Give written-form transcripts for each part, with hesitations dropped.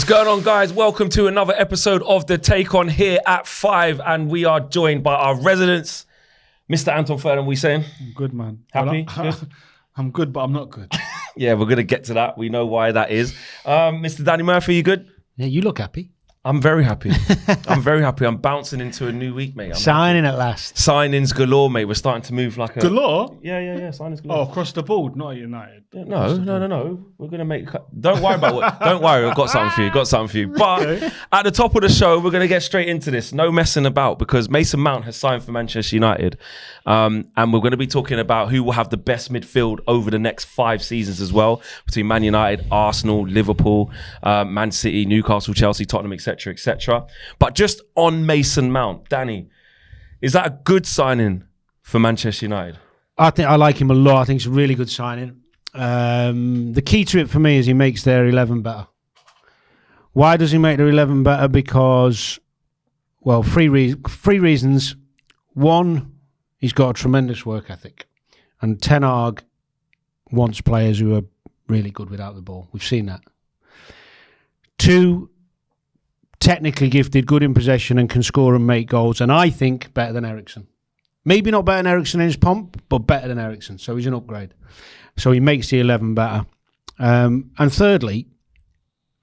going on, guys? Welcome to another episode of The Take On here at 5, and we are joined by our residents, Mr. Anton Ferdinand. We saying? I'm good, man. Happy? Good? I'm good, but I'm not good. Yeah, we're going to get to that. We know why that is. Mr. Danny Murphy, you good? Yeah, you look happy. I'm very happy. I'm very happy. I'm bouncing into a new week, mate. Signing at last. Signings galore, mate. We're starting to move like a... Galore? Yeah. Signings galore. Oh, across the board, not at United. No. We're going to make... Don't worry about what... Don't worry. I've got something for you. But at the top of the show, we're going to get straight into this. No messing about, because Mason Mount has signed for Manchester United. And we're going to be talking about who will have the best midfield over the next 5 seasons as well, between Man United, Arsenal, Liverpool, Man City, Newcastle, Chelsea, Tottenham, etc., etc. But just on Mason Mount, Danny, is that a good signing for Manchester United? I think I like him a lot. I think it's a really good signing. The key to it for me is he makes their 11 better. Why does he make their 11 better? Because, well, three reasons. One, he's got a tremendous work ethic. And Ten Hag wants players who are really good without the ball. We've seen that. 2, technically gifted, good in possession and can score and make goals. And I think better than Eriksen. Maybe not better than Eriksen in his pomp, but better than Eriksen. So he's an upgrade. So he makes the 11 better. And thirdly,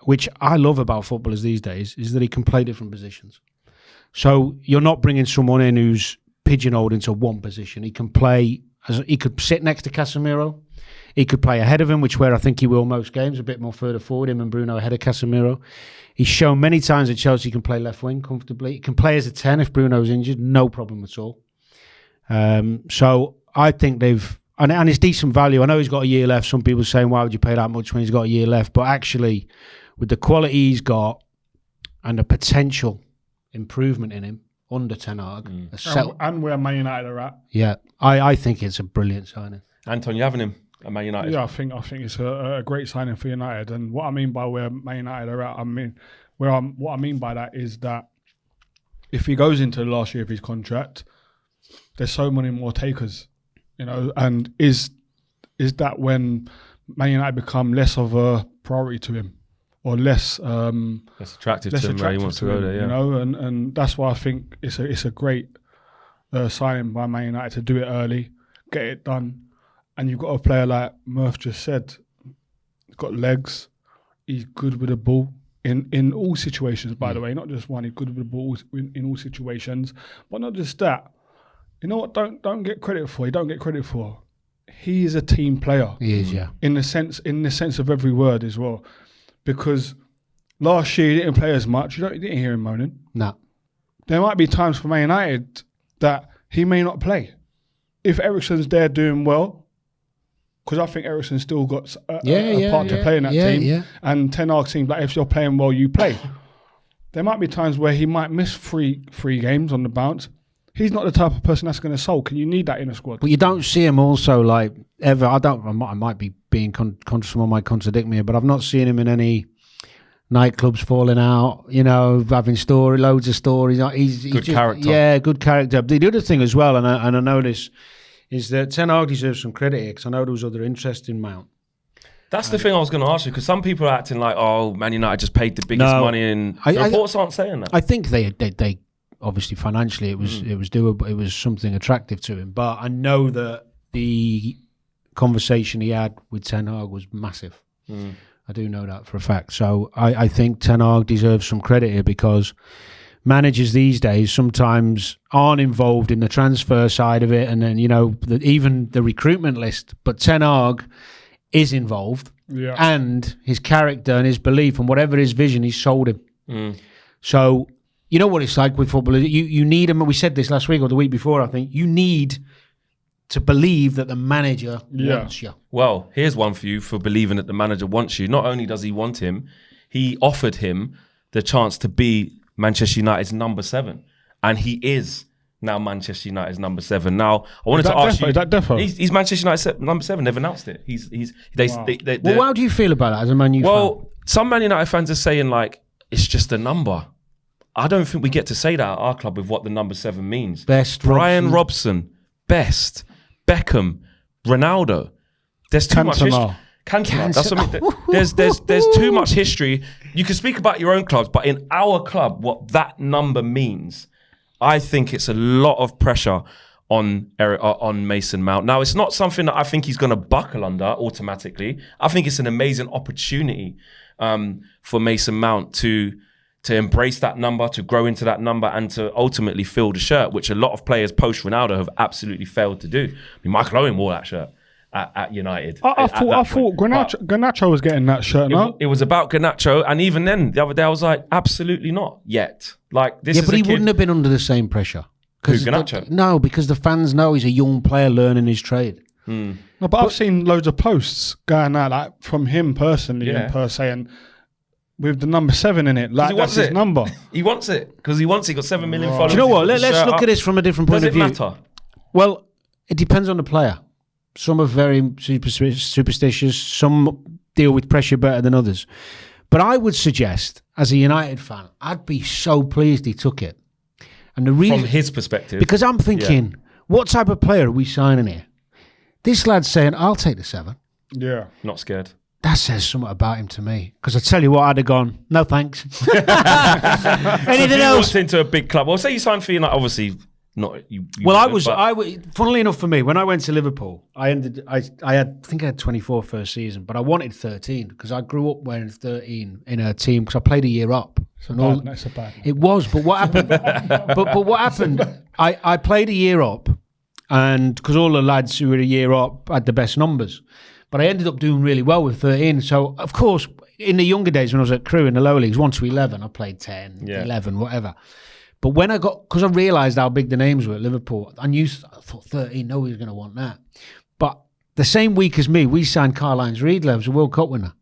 which I love about footballers these days, is that he can play different positions. So you're not bringing someone in who's pigeonholed into one position. He can play, he could sit next to Casemiro. He could play ahead of him, which where I think he will most games, a bit more further forward, him and Bruno ahead of Casemiro. He's shown many times at Chelsea he can play left wing comfortably. He can play as a 10 if Bruno's injured, no problem at all. So I think they've, and it's decent value. I know he's got a year left. Some people are saying, why would you pay that much when he's got a year left? But actually, with the quality he's got and the potential improvement in him under Ten Hag, and where Man United are at. Yeah, I think it's a brilliant signing. Anton, you having him at Man United? Yeah, I think it's a great signing for United. And what I mean by where Man United are at, what I mean by that is that if he goes into the last year of his contract, there's so many more takers, and is that when Man United become less of a priority to him, or less attractive to him, where he wants to go there, and that's why I think it's a great signing by Man United to do it early, get it done. And you've got a player like Murph just said, he's got legs, he's good with the ball in all situations, by the way, not just one, he's good with the ball in all situations. But not just that, you know what, don't get credit for, he is a team player. He is, yeah. In the sense of every word as well. Because last year he didn't play as much, you didn't hear him moaning. No. There might be times for Man United that he may not play. If Eriksen's there doing well, because I think Eriksen's still got a part to play in that team. Yeah. And Ten Hag seems like if you're playing well, you play. There might be times where he might miss three games on the bounce. He's not the type of person that's going to sulk, and you need that in a squad. But you don't see him also like ever. I might be being someone might contradict me, but I've not seen him in any nightclubs falling out. Having loads of stories. He's good character. Yeah, good character. The other thing as well, and I know this, is that Ten Hag deserves some credit here, because I know there was other interest in Mount. That's the thing I was going to ask you, because some people are acting like, oh, Man United just paid the biggest money, and reports aren't saying that. I think they obviously financially it was doable, it was something attractive to him. But I know that the conversation he had with Ten Hag was massive. I do know that for a fact. So I think Ten Hag deserves some credit here, because managers these days sometimes aren't involved in the transfer side of it, and then even the recruitment list. But Ten Hag is involved, and his character and his belief and whatever his vision, he's sold him. So you know what it's like with football. You need him. We said this last week or the week before. I think you need to believe that the manager wants you. Well, here's one for you for believing that the manager wants you. Not only does he want him, he offered him the chance to be Manchester United's number 7, and he is now Manchester United's number 7. Now, I wanted to ask you, is that defo? He's Manchester United's number 7. They've announced it. Well, how do you feel about that as a Man U fan? Well, some Man United fans are saying it's just a number. I don't think we get to say that at our club with what the number 7 means. Best Brian Robson, best Beckham, Ronaldo. There's too much history. Cantona. That's something. There's too much history. You can speak about your own clubs, but in our club, what that number means, I think it's a lot of pressure on Mason Mount. Now, it's not something that I think he's going to buckle under automatically. I think it's an amazing opportunity for Mason Mount to embrace that number, to grow into that number, and to ultimately fill the shirt, which a lot of players post Ronaldo have absolutely failed to do. I mean, Michael Owen wore that shirt at United. I thought Garnacho was getting that shirt. No, it was about Garnacho, and even then, the other day, I was like, absolutely not yet. Like this. Yeah, but he wouldn't have been under the same pressure. Who, Garnacho? No, because the fans know he's a young player learning his trade. No, but I've seen loads of posts going out like from him personally and per se, and with the number 7 in it, like that's his number. He wants it because he got 7 million followers. Do you know what? Let's look at this from a different point of view. Does it matter? Well, it depends on the player. Some are very superstitious. Some deal with pressure better than others. But I would suggest, as a United fan, I'd be so pleased he took it. And the reason, from his perspective, because I'm thinking, what type of player are we signing here? This lad's saying, "I'll take the 7." Yeah, not scared. That says something about him to me. Because I tell you what, I'd have gone, no thanks. Anything else? Walked into a big club. Well, say you signed for United, obviously not. You well, funnily enough for me, when I went to Liverpool, I think I had 24 first season, but I wanted 13 because I grew up wearing 13 in a team because I played a year up. That's a bad. It was, but what happened? but what happened? I played a year up, and because all the lads who were a year up had the best numbers, but I ended up doing really well with 13. So of course, in the younger days when I was at Crewe in the lower leagues, 1 to 11, I played 10, 11, whatever. But when because I realised how big the names were at Liverpool, I thought 13, nobody's going to want that. But the same week as me, we signed Karl-Heinz Riedle, who's a World Cup winner.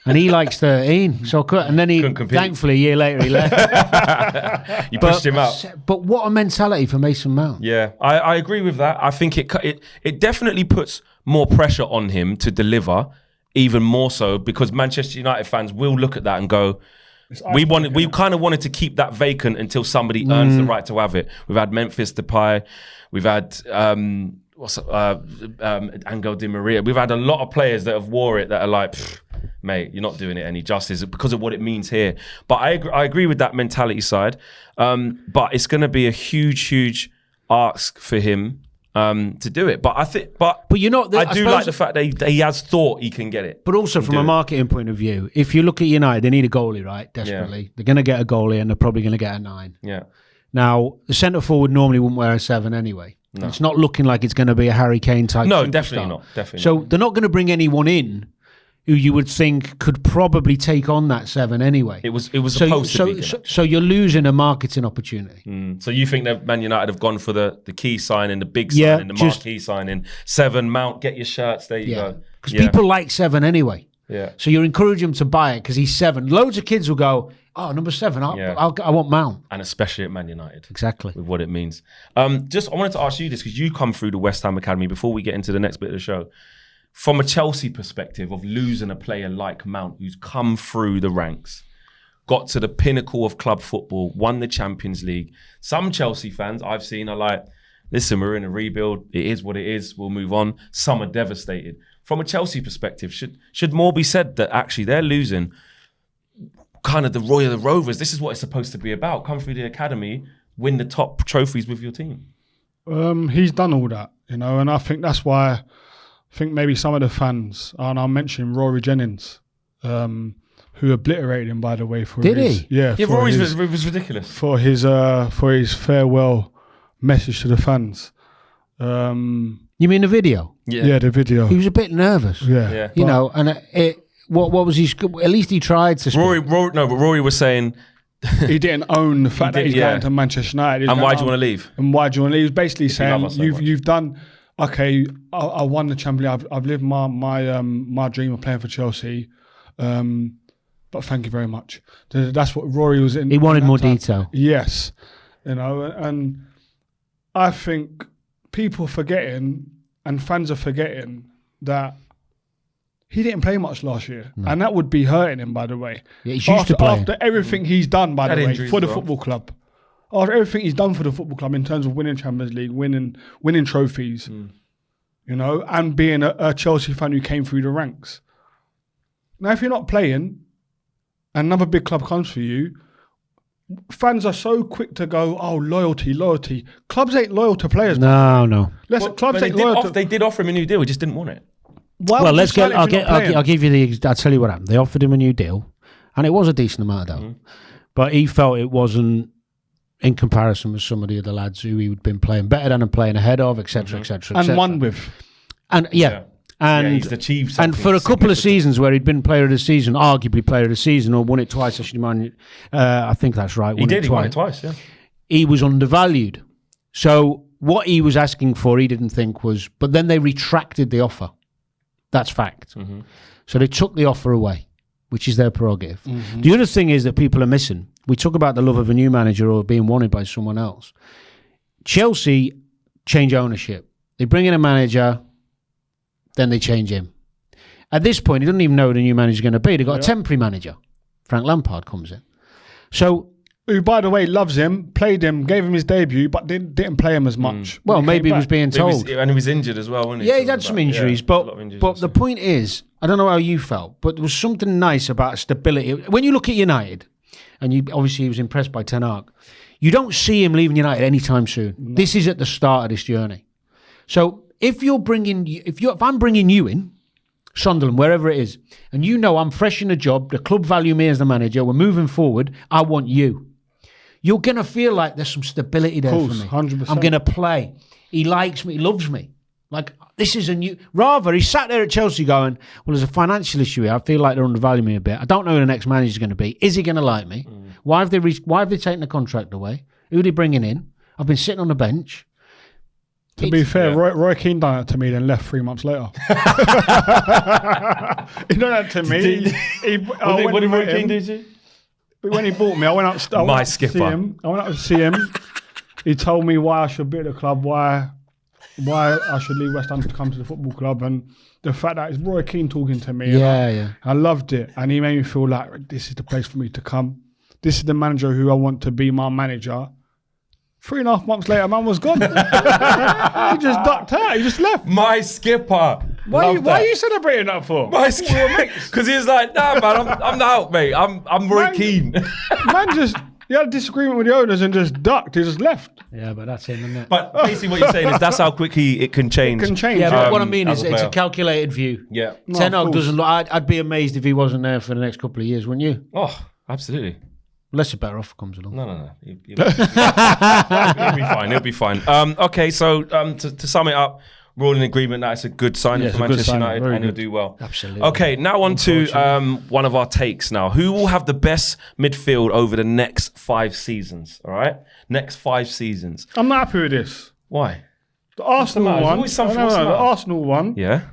And he likes 13. So and then thankfully, a year later, he left. You pushed him out. But what a mentality for Mason Mount. Yeah, I agree with that. I think it definitely puts more pressure on him to deliver, even more so, because Manchester United fans will look at that and go, we kind of wanted to keep that vacant until somebody earns the right to have it. We've had Memphis Depay, we've had Angel Di Maria. We've had a lot of players that have wore it that are like, mate, you're not doing it any justice because of what it means here. But I agree with that mentality side. But it's going to be a huge ask for him to do it. But I think, but you know, I do like the fact that he has thought he can get it. But also from a marketing point of view, if you look at United, they need a goalie, right? Desperately, they're going to get a goalie, and they're probably going to get a 9. Yeah. Now the centre forward normally wouldn't wear a 7 anyway. No. It's not looking like it's going to be a Harry Kane type. No, superstar. definitely not. So they're not going to bring anyone in who you would think could probably take on that 7 anyway. It was supposed to be. So you're losing a marketing opportunity. So you think that Man United have gone for the key signing, the big signing, the marquee signing, 7, Mount, get your shirts, there you go. Because people like 7 anyway. Yeah. So you're encouraging them to buy it because he's 7. Loads of kids will go, oh, number 7, I want Mount. And especially at Man United. Exactly. With what it means. I wanted to ask you this because you come through the West Ham Academy before we get into the next bit of the show. From a Chelsea perspective of losing a player like Mount who's come through the ranks, got to the pinnacle of club football, won the Champions League. Some Chelsea fans I've seen are like, listen, we're in a rebuild. It is what it is. We'll move on. Some are devastated. From a Chelsea perspective, should more be said that actually they're losing kind of the Roy of the Rovers? This is what it's supposed to be about. Come through the academy, win the top trophies with your team. He's done all that, and I think that's why I think maybe some of the fans, and I'll mention Rory Jennings, who obliterated him, by the way. Did he? Yeah. Yeah, Rory was ridiculous. For his farewell message to the fans. You mean the video? Yeah, the video. He was a bit nervous. Yeah. And what was he? At least he tried to speak. Rory was saying he didn't own the fact that he's going to Manchester United. And why do you want to leave? And why do you want to leave? He was basically saying you've done. Okay, I won the Champions League. I've lived my dream of playing for Chelsea, but thank you very much. That's what Rory was in. He wanted more detail. Yes, and I think people are forgetting and fans are forgetting that he didn't play much last year, and that would be hurting him. By the way, yeah, he's used to play after everything he's done. By the way, for the football club. After everything he's done for the football club in terms of winning Champions League, winning trophies, and being a Chelsea fan who came through the ranks, Now, if you're not playing, and another big club comes for you, fans are so quick to go, oh, loyalty. Clubs ain't loyal to players. No. Clubs ain't loyal to... They did offer him a new deal. He just didn't want it. Well, let's get. I'll give you I'll tell you what happened. They offered him a new deal, and it was a decent amount of dough, but he felt it wasn't in comparison with some of the other lads who he'd been playing better than and playing ahead of, etc., etc., and won with. And and he's achieved something. And for a couple of seasons where he'd been player of the season, arguably player of the season, or won it twice. I think that's right. He won it twice. Yeah, he was undervalued. So what he was asking for, he didn't think was. But then they retracted the offer. That's fact. So they took the offer away, which is their prerogative. The other thing is that people are missing. We talk about the love of a new manager or being wanted by someone else. Chelsea change ownership. They bring in a manager, then they change him. At this point, he doesn't even know who the new manager is going to be. They've got a temporary manager. Frank Lampard comes in. So, who, by the way, loves him, played him, gave him his debut, but didn't play him as much. Well, maybe he was being told. And he was injured as well, wasn't he? Yeah, he's had some injuries. But the point is, I don't know how you felt, but there was something nice about stability. When you look at United, and obviously he was impressed by Ten Hag, you don't see him leaving United anytime soon. No. This is at the start of this journey. So if I'm bringing you in, Sunderland, wherever it is, and you know I'm fresh in the job, the club value me as the manager, we're moving forward, I want you. You're going to feel like there's some stability there for me. 100%. I'm going to play. He likes me. He loves me. Like, this is a new... Rather, he sat there at Chelsea going, well, there's a financial issue here. I feel like they're undervaluing me a bit. I don't know who the next manager's going to be. Is he going to like me? Why have they taken the contract away? Who are they bringing in? I've been sitting on the bench. To be fair, Roy Keane done it to me, then left 3 months later. He done that to me. What did Roy Keane do to you? When he bought me, I went out to see him. I went out to see him. He told me why I should be at the club, why I should leave West Ham to come to the football club, and the fact that it's Roy Keane talking to me. I loved it, and he made me feel like this is the place for me to come. This is the manager who I want to be my manager. 3.5 months later, man was gone. He just ducked out. He just left. My skipper. Why are you celebrating that for? My skipper. Because he was like, nah, man, I'm out, mate. I'm Roy Keane. He had a disagreement with the owners and just ducked. He just left. Yeah, but that's him, isn't it? But basically what you're saying is that's how quickly it can change. It can change. Yeah, but what I mean is it's a calculated view. Yeah. Ten Hag doesn't look... I'd be amazed if he wasn't there for the next couple of years, wouldn't you? Oh, absolutely. Unless a better offer comes along. No. He'll be fine. He'll be fine. Okay, so to sum it up, we're all in agreement that it's a good signing for Manchester United and he'll do well. Absolutely. Okay, now on to one of our takes now. Who will have the best midfield over the next 5 seasons? All right? Next 5 seasons. I'm not happy with this. Why? The Arsenal one. The Arsenal one. Yeah.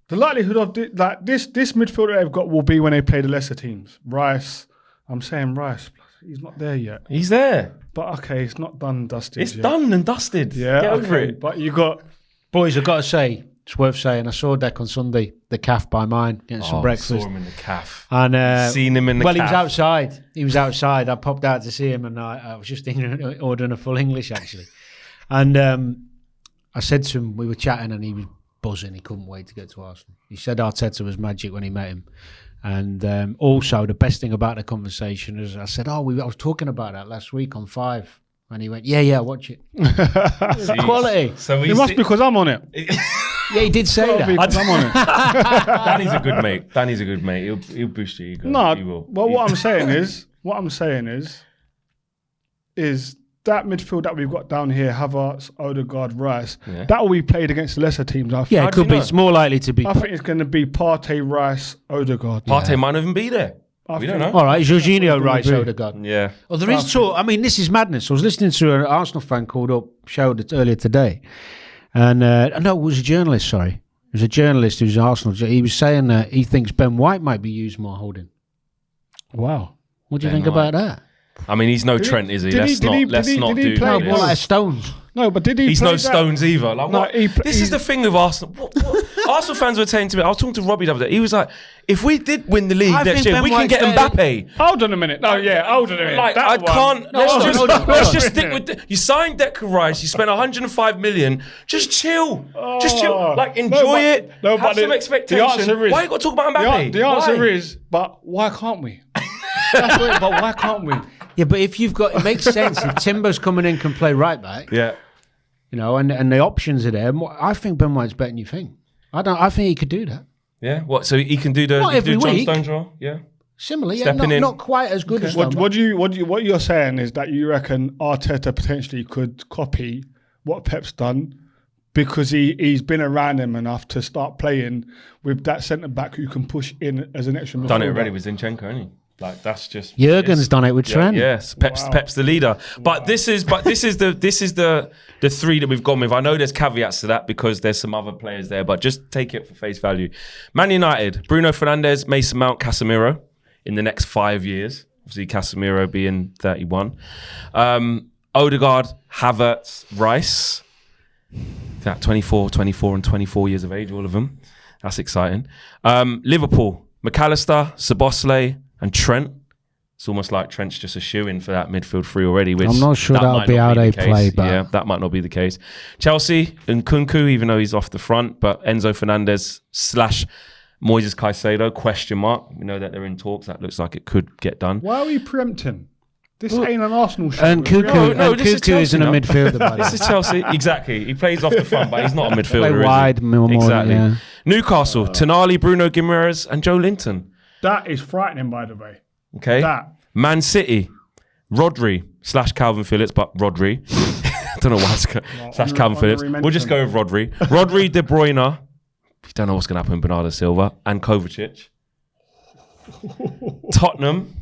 The likelihood of this midfielder they've got will be when they play the lesser teams. Rice. I'm saying Rice. He's not there yet. He's there. But okay, it's not done and dusted. It's done and dusted. Yeah, get over it. But you got... Boys, I've got to say, it's worth saying, I saw Deck on Sunday, the calf by mine, getting some breakfast. I saw him in the calf. And, seen him in the calf. Well, he was outside. I popped out to see him and I was just ordering a full English, actually. And I said to him, we were chatting and he was buzzing. He couldn't wait to get to Arsenal. He said Arteta was magic when he met him. And also, the best thing about the conversation is I said, I was talking about that last week on 5. And he went, yeah, watch it. Quality. So it must be because I'm on it. Yeah, he did say that. Because I'm on it. Danny's a good mate. Danny's a good mate. He'll boost your ego. No, he will. Well, what I'm saying is that midfield that we've got down here, Havertz, Odegaard, Rice, that will be played against lesser teams. I think. Yeah, it could be. It's more likely to be. I think it's going to be Partey, Rice, Odegaard. Partey might not even be there. We don't know. All right, Jorginho, Rice, Odegaard. Yeah. Well, there is talk. I mean, this is madness. I was listening to an Arsenal fan called up, showed it earlier today. And no, it was a journalist, sorry. It was a journalist who's Arsenal. He was saying that he thinks Ben White might be used more holding. Wow. What do you think about that? I mean, he's no Trent, is he? Let's not do this. No, more like Stones. No, but did he? He's play no that? Stones either. Like, No, what? he This is the thing with Arsenal. What Arsenal fans were saying to me, I was talking to Robbie the other day. He was like, if we did win the league next year, we can get Mbappe. Hold on a minute. No, yeah, hold on a minute. Like, that I one. can't. No, Let's just stick with. You signed Declan Rice. You spent 105 million. Just chill. Just chill. Like, enjoy it. Have some expectation. The answer is, why you got to talk about Mbappe? The answer is, but why can't we? That's what, but why can't we? Yeah, but if you've got, it makes sense. If Timber's coming in, can play right back. Yeah. You know, and the options are there. I think Ben White's better than you think. I think he could do that. Yeah. What? So he can do the Not every John week. Stones role? Yeah. Similarly, Stepping in. not quite as good as Stones. What you're saying is that you reckon Arteta potentially could copy what Pep's done because he's been around him enough to start playing with that centre back who can push in as an extra midfielder. Done it already with Zinchenko, hasn't he? Like, that's just Jurgen's done it with Trent. Yes, Pep's the leader. But this is the three that we've gone with. I know there's caveats to that because there's some other players there, but just take it for face value. Man United, Bruno Fernandes, Mason Mount, Casemiro in the next 5 years. Obviously, Casemiro being 31. Odegaard, Havertz, Rice. That 24 and 24 years of age, all of them. That's exciting. Liverpool, McAllister, Szoboszlai, and Trent. It's almost like Trent's just a shoe-in for that midfield three already. Which I'm not sure that'll be how they play, but yeah, that might not be the case. Chelsea and Nkunku, even though he's off the front, but Enzo Fernandez / Moises Caicedo, question mark. We know that they're in talks. That looks like it could get done. Why are we preempting? This ain't an Arsenal show. And Nkunku isn't a midfielder, by the way. This is Chelsea. Exactly. He plays off the front, but he's not a midfielder. Play wide, more, exactly. Yeah. Newcastle, Tonali, Bruno Guimaraes, and Joe Linton. That is frightening, by the way. Okay. Man City, Rodri / Calvin Phillips, but Rodri. I don't know why it's / Calvin Phillips. We'll just go with Rodri. Rodri, De Bruyne. We don't know what's going to happen with Bernardo Silva. And Kovacic. Tottenham,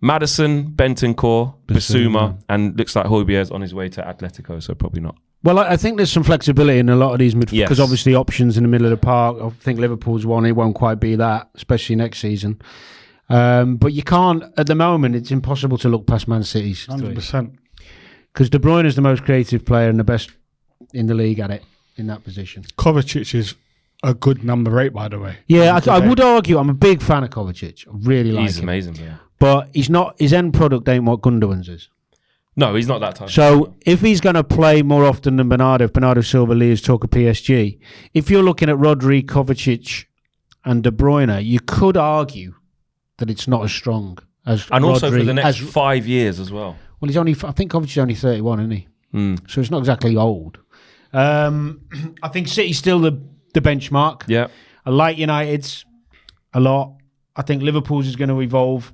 Maddison, Bentancur, Bissouma, and looks like Højbjerg's on his way to Atletico, so probably not. Well, I think there's some flexibility in a lot of these midfield because Yes. obviously options in the middle of the park. I think Liverpool's one. It won't quite be that, especially next season. But you can't, at the moment, it's impossible to look past Man City's 100%. because De Bruyne is the most creative player and the best in the league at it in that position. Kovacic is a good number 8, by the way. Yeah, I would argue I'm a big fan of Kovacic. I really like He's him. amazing, yeah. But he's not. His end product ain't what Gundogan's is. No, he's not that type. So if he's going to play more often than Bernardo, if Bernardo Silva leaves talk of PSG, if you're looking at Rodri, Kovacic and De Bruyne, you could argue that it's not as strong as And Rodri, also for the next 5 years as well. Well, he's only. I think Kovacic's only 31, isn't he? So it's not exactly old. I think City's still the benchmark. Yeah. I like United's a lot. I think Liverpool's is going to evolve.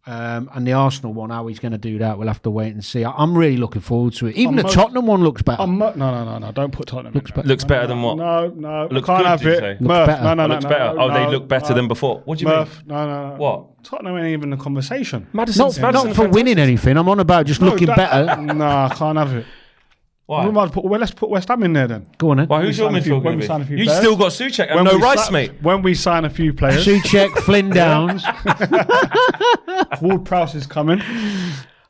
And the Arsenal one, how he's going to do that, we'll have to wait and see. I'm really looking forward to it. Even the Tottenham one looks better. No. Don't put Tottenham in there. Looks better than what? No. Looks can't good, have did you it. say? Murph, better. no. Looks better. They look better than before. What do you Murph, mean? no. What? Tottenham ain't even a conversation. Not for winning anything. I'm on about just looking better. No, I can't have it. Why? Let's put West Ham in there then. Go on then. Why? Who's your midfield when we going sign a to few be? You players. still got Souček and no Rice, mate. When we sign a few players, Souček, Flynn Downs. Ward-Prowse is coming.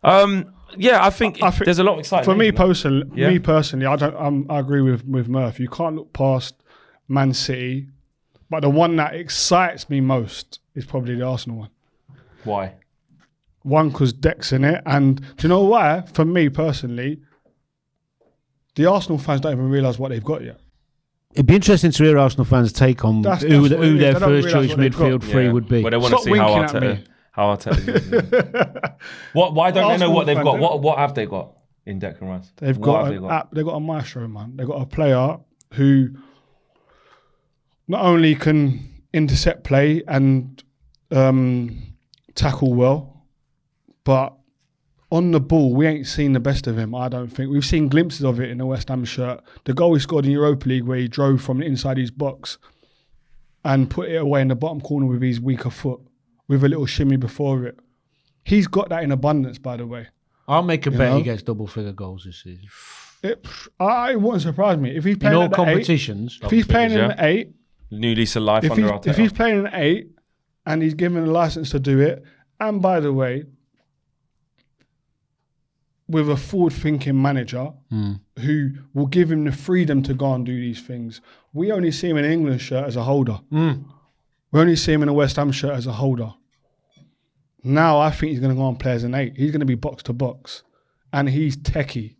Yeah, I think there's a lot of excitement. For me personally, Yeah. I agree with Murph. You can't look past Man City, but the one that excites me most is probably the Arsenal one. Why? One, because Deck's in it, and do you know why? For me personally, the Arsenal fans don't even realise what they've got yet. It'd be interesting to hear Arsenal fans' take on That's who what it is. their They don't first realise choice what they've midfield got. three would be. But they want to Stop see how winking at me. Arteta. Why don't they know what they've got? Arsenal What have they got in Declan Rice? They've got a maestro, man. They've got a player who not only can intercept play and tackle well, but on the ball, we ain't seen the best of him, I don't think. We've seen glimpses of it in the West Ham shirt. The goal he scored in Europa League where he drove from inside his box and put it away in the bottom corner with his weaker foot with a little shimmy before it. He's got that in abundance, by the way. I'll make a bet he gets double-figure goals this season. It wouldn't surprise me. If he's playing In all at the competitions. if he's playing in the 8, New lease of life under Arteta. if he's playing in 8 and he's given a license to do it, and by the way, with a forward-thinking manager who will give him the freedom to go and do these things. We only see him in an England shirt as a holder. We only see him in a West Ham shirt as a holder. Now I think he's going to go and play as an 8. He's going to be box to box. And he's techie.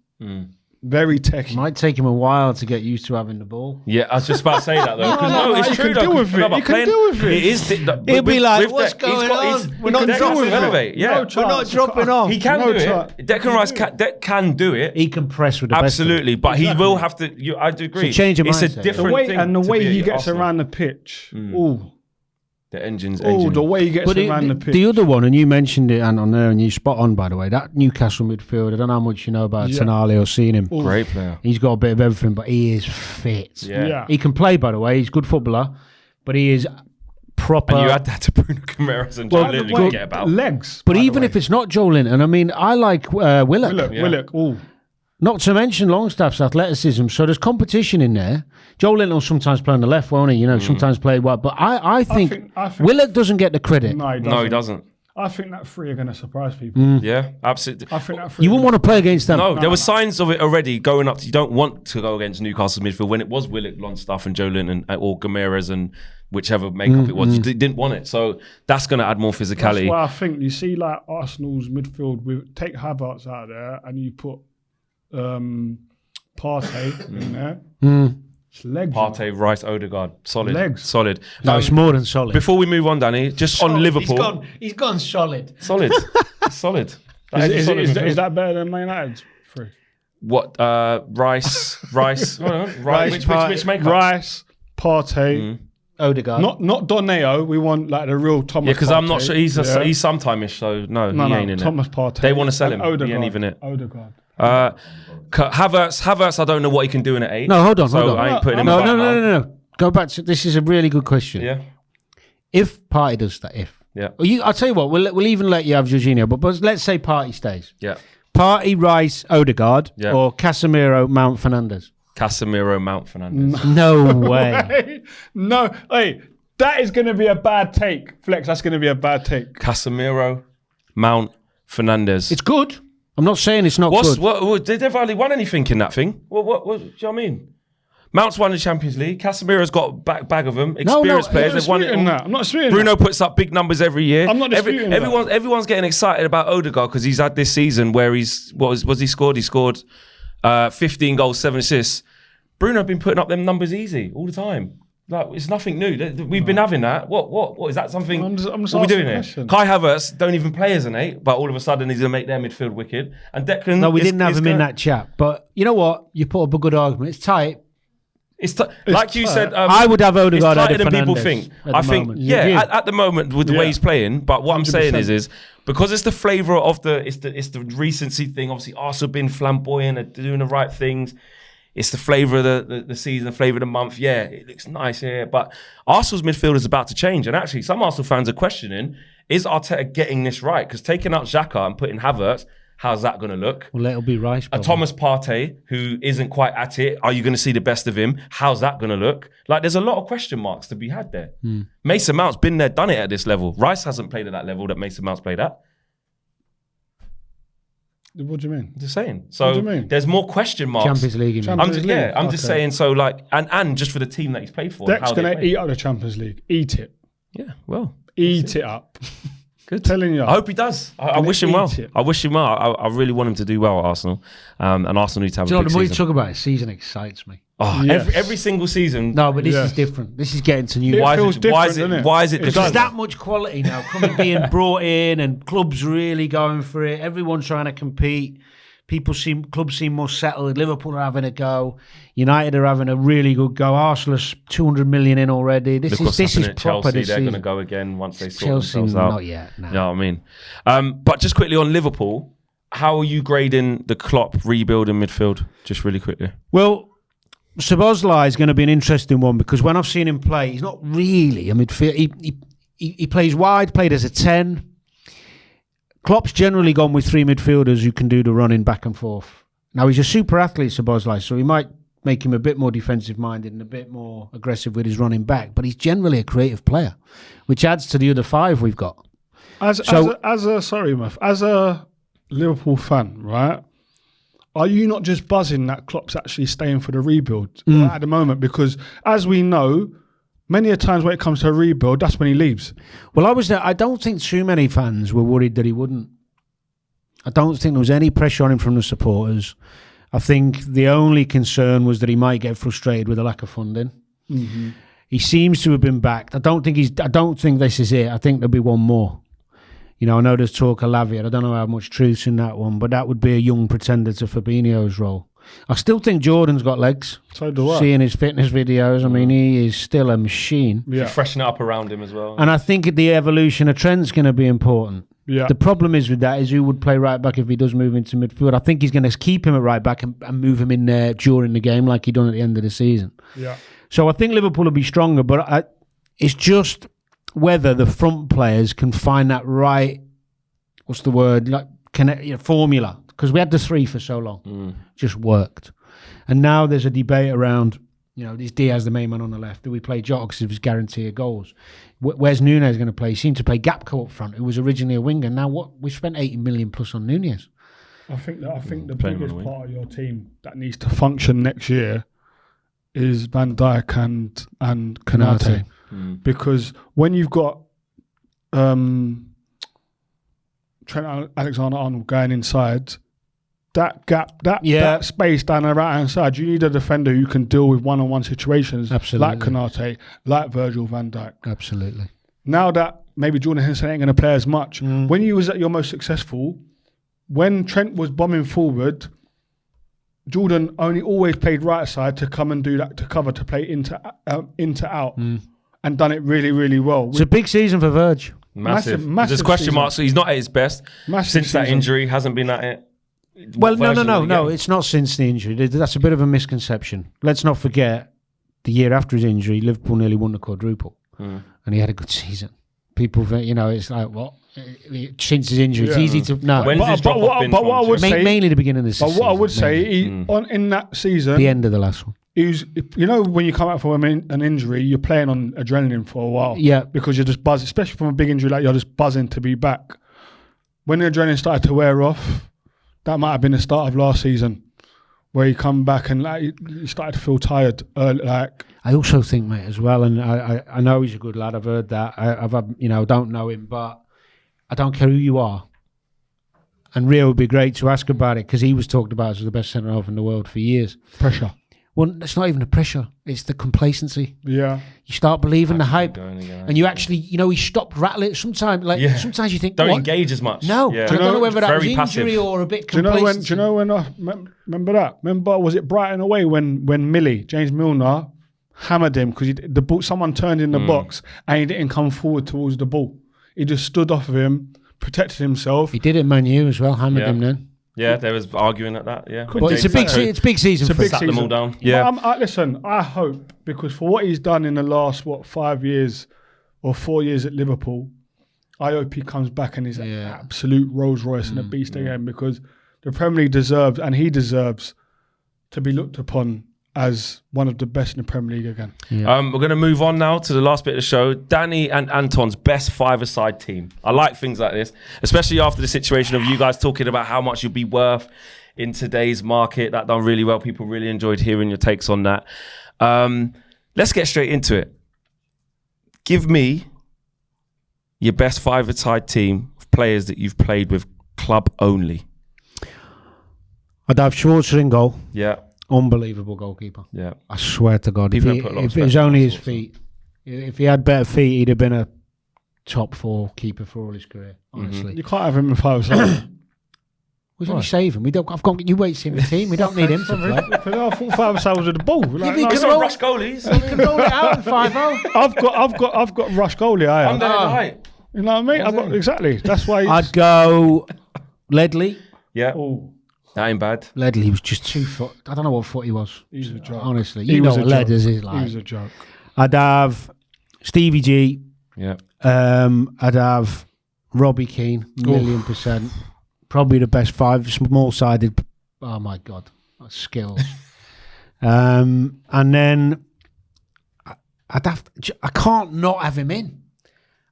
Very techie. Might take him a while to get used to having the ball. Yeah, I was just about to say that though. No, it's he true can though. deal with it. He can deal with it. It is. He'll be like, what's going on? We're not dropping elevate. Yeah, We're not dropping off. he can do it. Declan Rice can do it. He can press with the Absolutely, but he will have to. I do agree. It's a change of It's a mindset. different thing. And the to way be he at gets Arsenal. around the pitch. The engine's The way he gets But around the pitch. the other one, and you mentioned it, Anton, there, and you spot on, by the way, that Newcastle midfield, I don't know how much you know about Tonali or seen him. Great player. He's got a bit of everything, but he is fit. Yeah. He can play, by the way. He's a good footballer, but he is proper. And you add that to Bruno Casemiro and Joe Linton, Wait, forget about. legs. But by the even way. if it's not Joe Linton, I mean, I like Willock. Willock. Not to mention Longstaff's athleticism. So there's competition in there. Joe Linton will sometimes play on the left, won't he? You know, sometimes play wide. But I think Willock doesn't get the credit. No, he doesn't. I think that 3 are going to surprise people. Yeah, absolutely. I think that 3. You wouldn't want to play against them. No, there were signs of it already going up. You don't want to go against Newcastle midfield when it was Willock, Longstaff, and Joe Linton, or Gameras, and whichever makeup it was. You didn't want it, so that's going to add more physicality. That's why I think you see like Arsenal's midfield with take Havertz out there and you put Partey in there. It's legs. Partey, Rice, Odegaard, solid, Legs. solid. No, it's more than solid. Before we move on, Danny, just on Liverpool, He's gone solid. solid, solid. That is a solid midfield. Is that better than Man United's 3? What? Rice. Hold on. Rice. Which makeup? Rice, Partey. Odegaard. Not Doneo. We want like the real Thomas. Yeah, because I'm not sure. He's Yeah. he's sometime-ish, so no, he ain't in Thomas it. Partey. They want to sell And him. He Odegaard. ain't even it. Odegaard. Havertz, I don't know what he can do in at 8. No, hold on. So I ain't putting him No, in no, the no, back no, no. Go back to this. Is a really good question. now. Yeah, If Partey does that, yeah, well, I'll tell you what. We'll even let you have Jorginho, but let's say Partey stays. yeah. Partey, Rice, Odegaard, Yeah. or Casemiro, Mount Fernandez. Casemiro, Mount Fernandez. No way. No, hey, that is going to be a bad take, Flex. That's going to be a bad take. Casemiro, Mount Fernandez. It's good. I'm not saying it's not good. They've hardly won anything in that thing. What do you know what I mean? Mount's won the Champions League. Casemiro's got a bag of them. Experienced players. They've won it all. I'm not disputing Bruno puts up big numbers every year. I'm not disputing that. Everyone's getting excited about Odegaard because he's had this season where he's he scored? He scored 15 goals, 7 assists. Bruno been putting up them numbers easy all the time. Like it's nothing new. We've been having that. What is that something? I'm just what are we asking doing a here? question. Kai Havertz don't even play as an 8, but all of a sudden he's gonna make their midfield wicked. And Declan. No, we didn't have him in that chat. But you know what? You put up a good argument. It's tight. It's like you said. I would have Odegaard It's ahead tighter of than people Fernandes think. at I the think, moment. yeah, You? at the moment with the way Yeah. he's playing. But what I'm saying 100%. is because it's the flavour of it's the recency thing. Obviously, Arsenal been flamboyant and doing the right things. It's the flavour of the season, the flavour of the month. Yeah, it looks nice here. But Arsenal's midfield is about to change. And actually, some Arsenal fans are questioning, is Arteta getting this right? Because taking out Xhaka and putting Havertz, how's that going to look? Well, it'll be Rice. A probably. Thomas Partey, who isn't quite at it, are you going to see the best of him? How's that going to look? Like, there's a lot of question marks to be had there. Mason Mount's been there, done it at this level. Rice hasn't played at that level that Mason Mount's played at. What do you mean? Just saying. What So do you mean? there's more question marks. Champions League. you mean? I'm just, Champions League. I'm just Okay. saying. So like, and just for the team that he's played for. Deck's how they going to play. eat up the Champions League. Eat it. Yeah, well, Eat it up. good. Telling you. I hope he does. I Gonna wish him well. eat it. I wish him well. I really want him to do well at Arsenal. And Arsenal need to have Do you a know big the more you season. talk about it, season excites me. Oh, Yes. every single season. No, but this Yeah. is different. This is getting to new. It Why feels is it? Why is different, it? doesn't it? Why is it It different? There's does. that much quality now coming being brought in, and clubs really going for it. Everyone's trying to compete. Clubs seem more settled. Liverpool are having a go. United are having a really good go. Arsenal's 200 million in already. Look This what's is happening at proper Chelsea. this They're going to season. go again once they sort Chelsea, themselves out. not yet. No. You know what I mean? But just quickly on Liverpool, how are you grading the Klopp rebuild in midfield? Just really quickly. Well, Szoboszlai is going to be an interesting one because when I've seen him play, he's not really a midfield. He plays wide, played as a 10. Klopp's generally gone with 3 midfielders who can do the running back and forth. Now, he's a super athlete, Szoboszlai, so he might make him a bit more defensive-minded and a bit more aggressive with his running back, but he's generally a creative player, which adds to the other 5 we've got. As a Liverpool fan, right? are you not just buzzing that Klopp's actually staying for the rebuild at the moment? Because as we know, many a times when it comes to a rebuild, that's when he leaves. Well, I was there. I don't think too many fans were worried that he wouldn't. I don't think there was any pressure on him from the supporters. I think the only concern was that he might get frustrated with the lack of funding. Mm-hmm. He seems to have been backed. I don't think this is it. I think there'll be one more. You know, I know there's talk of Lavia. I don't know how much truth's in that one, but that would be a young pretender to Fabinho's role. I still think Jordan's got legs. So do I. Seeing his fitness videos, I mean, he is still a machine. Yeah. Freshen it up around him as well. And I think the evolution of Trent's going to be important. Yeah. The problem is with that is who would play right back if he does move into midfield. I think he's going to keep him at right back and move him in there during the game like he done at the end of the season. Yeah. So I think Liverpool will be stronger, but it's just whether the front players can find that right, what's the word, like formula. Because we had the three for so long. Just worked. And now there's a debate around, you know, is Diaz the main man on the left? Do we play Jota because of his guarantee of goals? Where's Nunez going to play? He seemed to play Gapco up front, who was originally a winger. Now we spent 80 million plus on Nunez. I think the biggest part of your team that needs to function next year is Van Dijk and Konate. Because when you've got Trent Alexander-Arnold going inside, that gap, that space down the right-hand side, you need a defender who can deal with one-on-one situations. Absolutely. Like Konate, like Virgil van Dijk. Absolutely. Now that maybe Jordan Henderson ain't going to play as much, when you was at your most successful, when Trent was bombing forward, Jordan only always played right side to come and do that, to cover, to play into out, and done it really, really well. It's a big season for Virg. Massive. There's question marks. So he's not at his best. Since that injury, hasn't been at it. Well, no. It's not since the injury. That's a bit of a misconception. Let's not forget, the year after his injury, Liverpool nearly won the quadruple. And he had a good season. People, you know, it's like, what? Since his injury, it's easy to... No. When's his drop-off been from? I would say, mainly the beginning of the season. But what I would say, in that season... The end of the last one. You know, when you come out from an injury, you're playing on adrenaline for a while. Yeah. Because you're just buzzing, especially from a big injury, like you're just buzzing to be back. When the adrenaline started to wear off, that might have been the start of last season, where you come back and like you started to feel tired. I also think, mate, as well, and I know he's a good lad. I've heard that. I've don't know him, but I don't care who you are. And Rio would be great to ask about it because he was talked about as the best centre half in the world for years. Pressure. Well, it's not even the pressure; it's the complacency. Yeah. You start believing the hype, and you actually, he stopped rattling. Sometimes you think, don't engage as much. No, I don't know whether that was injury or a bit complacency. Do you know when? Remember that? Remember, was it Brighton away when James Milner hammered him because someone turned in the box and he didn't come forward towards the ball. He just stood off of him, protected himself. He did it, Man Utd as well, hammered him then. Yeah, there was arguing at that. Yeah, but it's a big season. It's a big sat season. them all down. Yeah. Listen, I hope, because for what he's done in the last 5 years or 4 years at Liverpool, I hope he comes back and is an absolute Rolls Royce and a beast again, because the Premier League deserves to be looked upon as one of the best in the Premier League again. Yeah. We're going to move on now to the last bit of the show. Danny and Anton's best five-a-side team. I like things like this, especially after the situation of you guys talking about how much you'll be worth in today's market. That done really well. People really enjoyed hearing your takes on that. Let's get straight into it. Give me your best five-a-side team of players that you've played with, club only. I'd have Schwarzer in goal. Yeah. Unbelievable goalkeeper. Yeah. I swear to God. If it was only his feet, if he had better feet, he'd have been a top 4 keeper for all his career, honestly. You can't have him in 5-a-side. We're only saving. You wait to see the team. We don't need him to play. I thought 5-a-side was with the ball. He can rush goalies. He can roll it out in 5-0. I've got rush goalie. I am. Right. You know what I mean? Exactly. That's why. I'd go Ledley. Yeah. Oh. That ain't bad. Ledley was just 2 foot. I don't know what foot he was. He's a joke. Honestly, you know what Ledders is like. He was a joke. I'd have Stevie G. Yeah. I'd have Robbie Keane, 1,000,000%. Probably the best 5, small-sided. Oh my God, that's skills. And then I can't not have him in.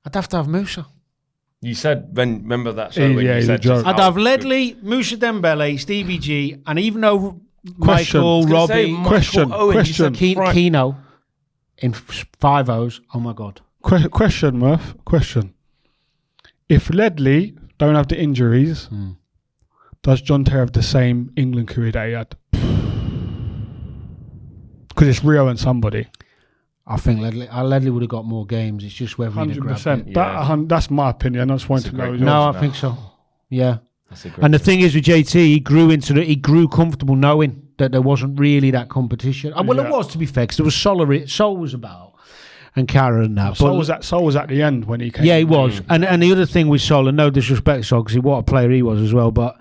I'd have to have Musa. You said, remember that show when Yeah, you he's said a joke. just I'd how have good- Ledley, Moussa Dembele, Stevie G, and even though Question. Michael, I was gonna say Robbie, Michael Question, Owen, you said question. Frank- Keno in 5-0s. Oh my God. Question, Murph. Question. If Ledley don't have the injuries, does John Terry have the same England career that he had? Because it's Rio and somebody. I think Ledley would have got more games. It's just whether he'd have grabbed it. 100%. That's my opinion. I just wanted to know. great yours. No, I now. think so. Yeah. That's a great And the thing is with JT, he grew comfortable knowing that there wasn't really that competition. Well, it was, to be fair, because there was Sol was about and Karen and that. Sol was at the end when he came. Yeah, he was. And the other thing with Sol, and no disrespect to Sol, because what a player he was as well, but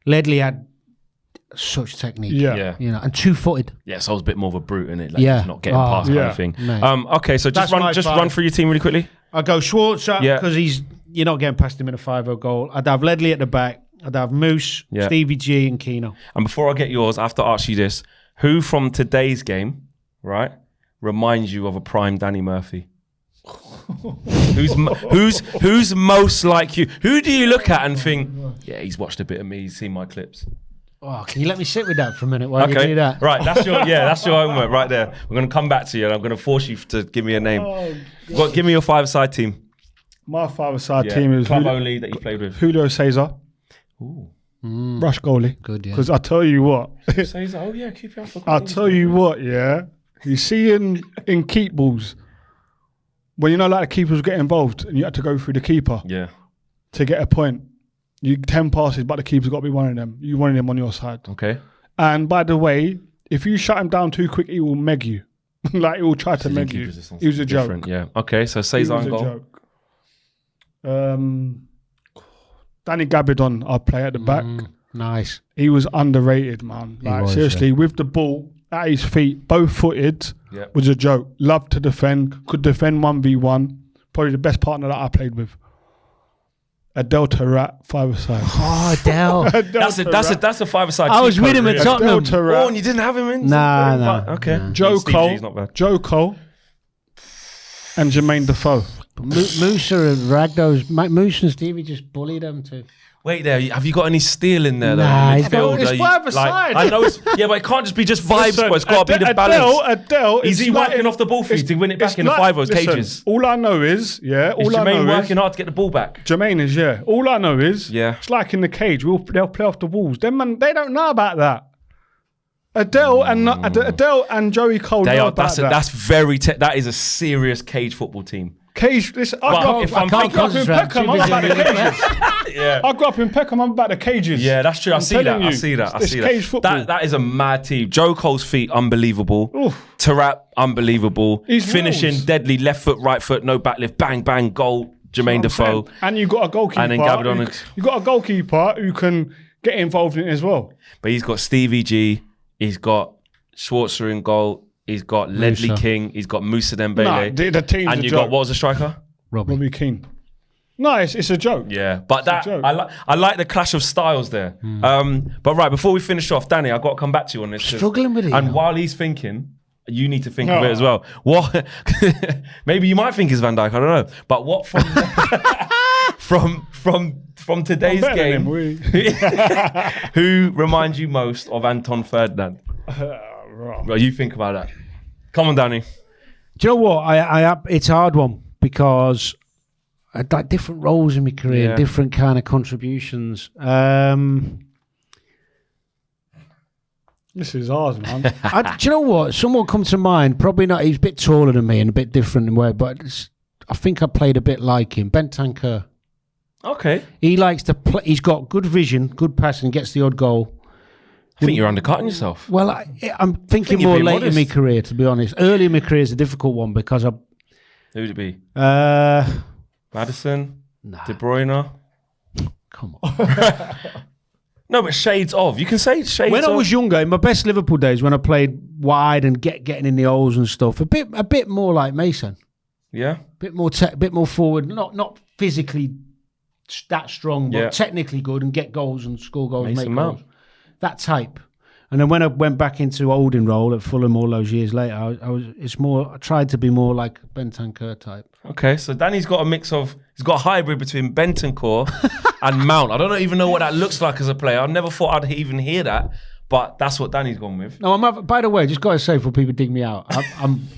Ledley had such technique. Yeah. You know, and 2-footed. Yeah, so I was a bit more of a brute in it. Like Yeah. just not getting Oh, past kind yeah. of thing. Mate. Okay, so That's my just five. run through your team really quickly. I'd go Schwarzer, Yeah. because you're not getting past him in a 5-0 goal. I'd have Ledley at the back. I'd have Moose, Yeah. Stevie G, and Keno. And before I get yours, I have to ask you this. Who from today's game, right, reminds you of a prime Danny Murphy? who's most like you? Who do you look at and think, yeah, he's watched a bit of me, he's seen my clips? Oh, can you let me sit with that for a minute while you do that? Right, that's your homework right there. We're gonna come back to you and I'm gonna force you to give me a name. Well, give me your 5-a-side team. My five-a-side team is club only that you played with. Julio Cesar, Ooh. rush goalie. Good, yeah. Because I tell you what, Cesar, oh yeah, keep your eye for I'll tell you what, yeah. You see in keep balls, when you know like the keepers get involved and you had to go through the keeper Yeah. to get a point. You 10 passes, but the keeper's got to be one of them. You wanted him on your side. Okay. And by the way, if you shut him down too quick, he will meg you. Like he will try to meg you. He was a joke. Yeah. Okay, so He Cesar was and a goal. joke. Danny Gabidon, I'll play at the back. Nice. He was underrated, man. Like was, seriously, with the ball at his feet, both footed, Yeah. was a joke. Loved to defend, could defend 1v1. Probably the best partner that I played with. A Delta Rat 5-a-side. Oh, Adele. That's a 5-a-side. I was with him at A Tottenham. Delta Oh, Rat. and you didn't have him in? Nah. Okay. Joe Steve Cole, G's not bad. Joe Cole, and Jermaine Defoe. Musa and Ragdos, Moose and Stevie just bullied them too. Wait there, have you got any steel in there? Nah, though, in it's midfield? it's Are you- 5-a-side. I know it's but it can't just be just vibes, Listen, but it's got to be the balance. Adele Is he like- working off the ball for you to win it back it's in the like- 5-0's listen, cages? All I know is, Is Jermaine working hard to get the ball back? Jermaine is, yeah. All I know is, Yeah. it's like in the cage. They'll play off the walls. Them man, they don't know about that. Adele and Joey Cole They know are. about that. That's very. That is a serious cage football team. Cage. Listen, I But grew up if I I'm grew thinking- up in Peckham. I'm about the cages. Yeah. I grew up in Peckham. I'm about the cages. Yeah, that's true. I see telling that. I you, see that. I it's see cage that. football. That is a mad team. Joe Cole's feet, unbelievable. Oof. Tarap, unbelievable. He's Finishing rules. deadly, left foot, right foot, no backlift, bang, bang, goal. Jermaine Defoe. And you got a goalkeeper. And then Gabidon. You got a goalkeeper who can get involved in it as well. But he's got Stevie G. He's got Schwarzer in goal. He's got Ledley Musa. King. He's got Moussa Nah, Dembele. the team's And a you joke. got, what was the striker? Robbie Keane. No, it's a joke. Yeah, but a that joke. I like the clash of styles there. But right, before we finish off, Danny, I've got to come back to you on this. Struggling with it, And you know. while he's thinking, you need to think of it as well. What? Maybe you might think it's Van Dijk. I don't know. But what from today's Better than game? him, we. Who reminds you most of Anton Ferdinand? Well, you think about that. Come on, Danny. Do you know what? I it's a hard one because I had like different roles in my career, Yeah. different kind of contributions. This is ours, man. Do you know what? Someone come to mind. Probably not. He's a bit taller than me and a bit different in a way, but I think I played a bit like him. Bentancur. Okay. He likes to play. He's got good vision, good passing, gets the odd goal. I think you're undercutting yourself. Well, I'm thinking you're more being late in my modest. career, to be honest. Early in my career is a difficult one because Who would it be? Nah. Madison? De Bruyne? Come on. No, but shades of. You can say shades When of. I was younger, in my best Liverpool days, when I played wide and getting in the holes and stuff, a bit more like Mason, Yeah? bit more forward, not physically that strong, but Yeah. technically good and get goals and score goals, Mason make Mount. goals. That type. And then when I went back into holding role at Fulham all those years later, I tried to be more like Bentancur type. Okay, so Danny's got a mix of, he's got a hybrid between Bentancur and Mount. I don't even know what that looks like as a player. I never thought I'd even hear that, but that's what Danny's gone with. No, by the way, just got to say for people dig me out,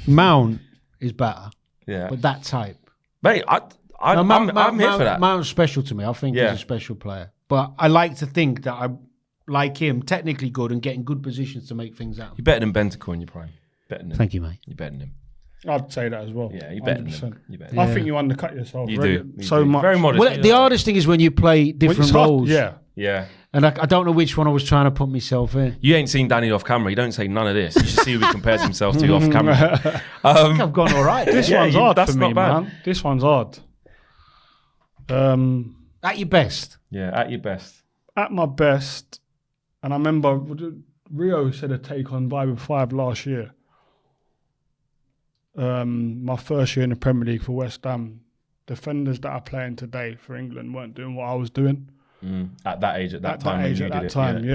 Mount is better. Yeah. But that type. Mate, I'm here for that. Mount's special to me. I think he's a special player. But I like to think that I like him, technically good and getting good positions to make things happen. You're better than Bentancur in your prime. Better than him. Thank you, mate. You're better than him. I'd say that as well. Yeah, you're better 100%. than him. You're better than I him. think you undercut yourself. You really, do. You so do. much. Very modest. Well, the hardest thing is when you play different roles. Yeah. Yeah. And I don't know which one I was trying to put myself in. You ain't seen Danny off camera. You don't say none of this. You should see who he compares himself to off camera. I think I've gone all right. This one's hard for me, man. This one's hard. At your best. Yeah, at your best. At my best, and I remember Rio said a take on Bible 5 last year. My first year in the Premier League for West Ham, defenders that are playing today for England weren't doing what I was doing. At that age, at that time. What age was that, please?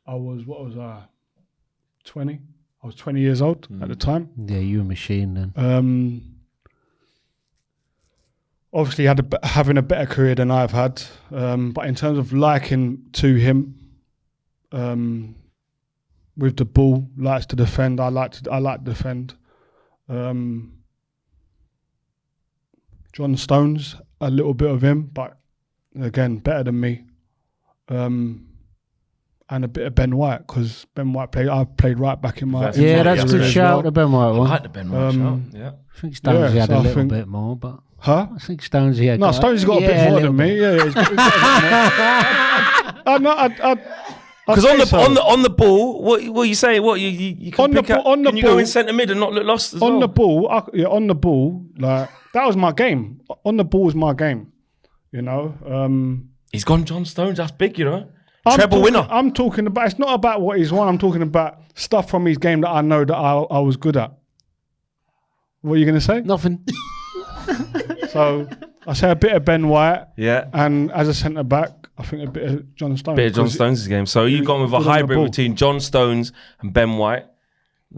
I was, 20? I was 20 years old at the time. Yeah, you a machine then. Obviously having a better career than I've had. But in terms of liking to him, with the ball, likes to defend. I like to defend. John Stones, a little bit of him, but again, better than me. And a bit of Ben White, because I played right back in my... Yeah, that's a good shout, the Ben White one. I like the Ben White shout, yeah. I think Stonesy had a little bit more, but... Huh? I think Stonesy had... No, Stonesy's got a bit more than me. Yeah, he's got because on the ball, what you say? What you can pick up? Can you go in centre mid and not look lost as well? On the ball, like that was my game. On the ball was my game. You know. He's gone John Stones. That's big, you know. Treble winner. I'm talking about. It's not about what he's won. I'm talking about stuff from his game that I know that I was good at. What are you going to say? Nothing. So I say a bit of Ben White. Yeah. And as a centre back, I think a bit of John Stones. Bit of John Stones' game. So you've gone with a hybrid between John Stones and Ben White.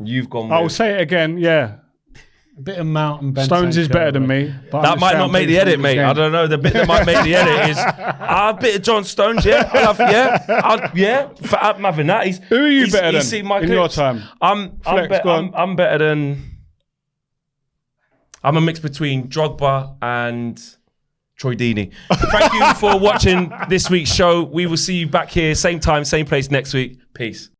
You've gone with... I'll say it again, yeah. A bit of Mount and Ben. Stones is better than me. But that might not make the edit, mate. I don't know. The bit that might make the edit is a bit of John Stones, yeah. I'm having that. Who are you better than in your time? I'm better than... I'm a mix between Drogba and... Troy Deeney. Thank you for watching this week's show. We will see you back here, same time, same place next week. Peace.